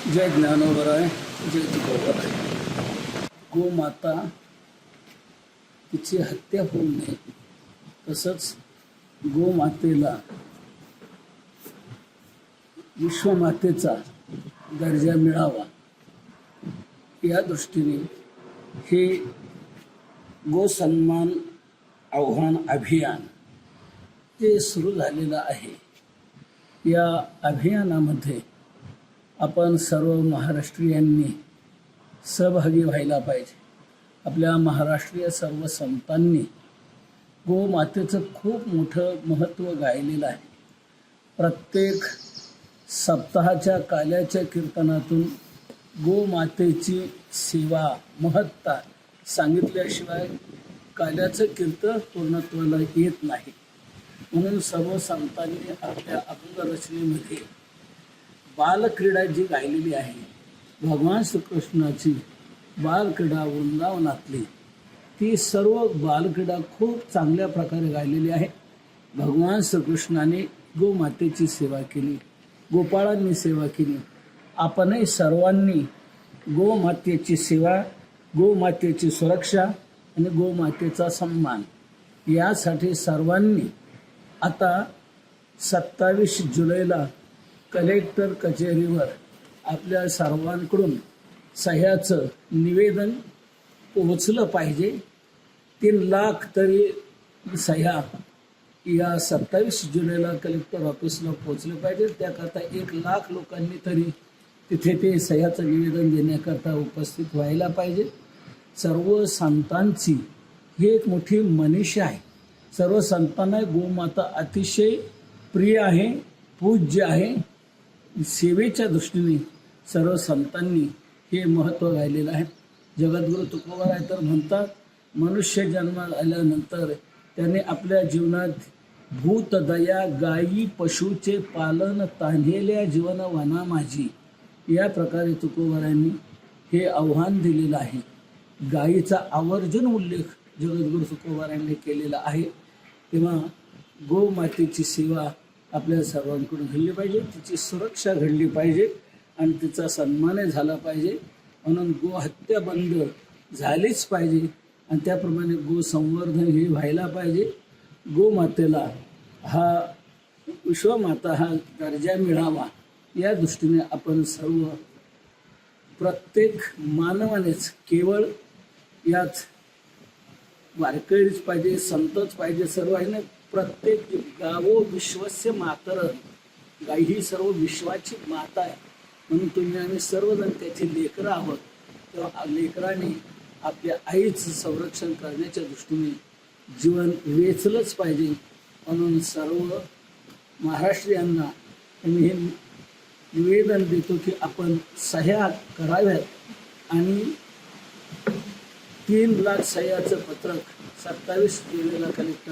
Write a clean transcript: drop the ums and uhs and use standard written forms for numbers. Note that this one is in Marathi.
जय ज्ञानोबराय, जय तुकोबराय. गोमाता तिची हत्या होऊ नये, तसंच गोमातेला विश्वमातेचा दर्जा मिळावा या दृष्टीने हे गोसन्मान आव्हान अभियान जे सुरू झालेलं आहे. या अभियानामध्ये आपण सर्व महाराष्ट्रीयांनी सहभागी व्हायला पाहिजे. आपल्या महाराष्ट्रीय सर्व संतांनी गोमातेचं खूप मोठं महत्त्व गायलेलं आहे. प्रत्येक सप्ताहाच्या काल्याच्या कीर्तनातून गोमातेची सेवा महत्ता सांगितल्याशिवाय काल्याचं कीर्तन पूर्णत्वाला येत नाही. म्हणून सर्व संतांनी आपल्या अभंगरचनेमध्ये बालक्रीडा जी गायलेली आहे, भगवान श्रीकृष्णाची बालक्रीडा वृंदावनातली, ती सर्व बालक्रीडा खूप चांगल्या प्रकारे गायलेली आहे. भगवान श्रीकृष्णाने गोमातेची सेवा केली, गोपाळांनी सेवा केली. आपणही सर्वांनी गोमातेची सेवा, गोमातेची सुरक्षा आणि गोमातेचा सन्मान यासाठी सर्वांनी आता 27 जुलैला कलेक्टर कचेरीवर आपल्या सर्वांकडून सह्याचं निवेदन पोहोचलं पाहिजे. 3 लाख तरी सह्या या 27 जुलैला कलेक्टर ऑफिसला पोहोचले पाहिजे. त्याकरता 1 लाख लोकांनी तरी तिथे ते सह्याचं निवेदन देण्याकरता उपस्थित व्हायला पाहिजे. सर्व संतांची ही एक मोठी मनीषा आहे. सर्व संतांना गोमाता अतिशय प्रिय आहे, पूज्य आहे. सेवेच्या दृष्टीने सर्व संतांनी हे महत्त्व गायलेलं आहे. जगद्गुरु तुकोबराय तर म्हणतात, मनुष्य जन्मात आल्यानंतर त्याने आपल्या जीवनात भूत दया गायी पशुचे पालन तांढेल्या जीवन वना माझी या प्रकारे तुकोबरायांनी हे आव्हान दिलेलं आहे. गायीचा आवर्जून उल्लेख जगद्गुरु तुकोबरायांनी केलेला आहे. तेव्हा गोमातेची सेवा आपल्या सर्वांकडून घडली पाहिजे, तिची सुरक्षा घडली पाहिजे आणि तिचा सन्मानही झाला पाहिजे. म्हणून गोहत्या बंद झालीच पाहिजे आणि त्याप्रमाणे गोसंवर्धन हे व्हायला पाहिजे. गोमातेला हा विश्वमाता हा दर्जा मिळावा या दृष्टीने आपण सर्व प्रत्येक मानवानेच, केवळ यात वारकरीच पाहिजे, संतच पाहिजे, सर्व आहे ना. प्रत्येक गावो विश्वस्य मातर, गाय ही सर्व विश्वाची माता आहे. म्हणून तुम्ही आम्ही सर्वजण त्याची लेकरं आहोत. तेव्हा लेकरांनी आपल्या आईचं संरक्षण करण्याच्या दृष्टीने जीवन वेचलंच पाहिजे. म्हणून सर्व महाराष्ट्रीयांना मी हे निवेदन देतो की आपण सह्या कराव्यात आणि 3 लाख सह्याचं पत्रक 27 जुलैला कलेक्टर